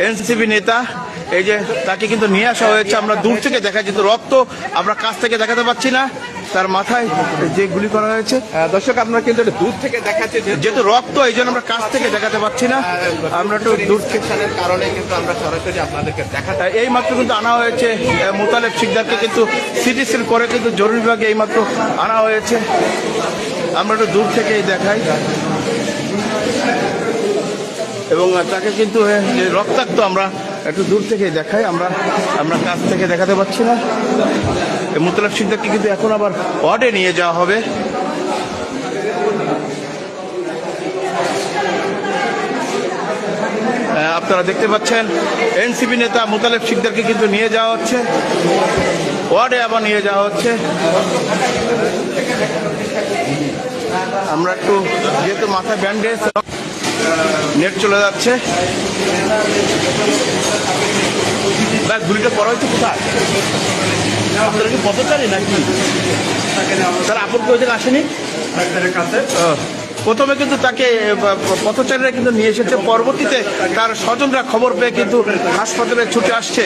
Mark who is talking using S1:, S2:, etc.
S1: NCP নেতা এই যে তাকে কিন্তু নিয়ে আসা হয়েছে। আমরা দূর থেকে দেখা যেত রক্ত আমরা কাছ থেকে দেখাতে পাচ্ছি না, তার মাথায় যে গুলি করা হয়েছে।
S2: দর্শক আপনারা কিন্তু দূর থেকে দেখাচ্ছে
S1: যেহেতু রক্ত এই জন্য আমরা কাছ থেকে দেখাতে পাচ্ছি না, আমরা একটু দূর
S2: সেকশনের কারণে কিন্তু আমরা সরাসরি আপনাদেরকে দেখাতে।
S1: এই মাত্র কিন্তু আনা হয়েছে মোতালেব শিকদারকে, কিন্তু সিটি স্ক্যান করে কিন্তু জরুরি বিভাগে এই মাত্র আনা হয়েছে। আমরা একটু দূর থেকেই দেখাই এবং তাকে কিন্তু যে রক্তাক্ত আমরা একটু দূর থেকে দেখাই, আমরা কাছ থেকে দেখাতে পাচ্ছি না। মোতালেব শিকদারকে কিন্তু এখন আবার ওয়ার্ডে নিয়ে যাওয়া হবে। আপনারা দেখতে পাচ্ছেন এনসিপি নেতা মোতালেব শিকদারকে কিন্তু নিয়ে যাওয়া হচ্ছে, ওয়ার্ডে আবার নিয়ে যাওয়া হচ্ছে। আমরা একটু যেহেতু মাথায় ব্যান্ডেজ, নেট চলে যাচ্ছে। গুলিটা করা হয়েছে কোথায়? আপনারা কি পথচারী নাকি? স্যার আপন কেউ থেকে আসেনি? প্রথমে কিন্তু তাকে পথচারীরা কিন্তু নিয়ে এসেছে, পরবর্তীতে তার স্বজনরা খবর পেয়ে কিন্তু হাসপাতালে ছুটে আসছে।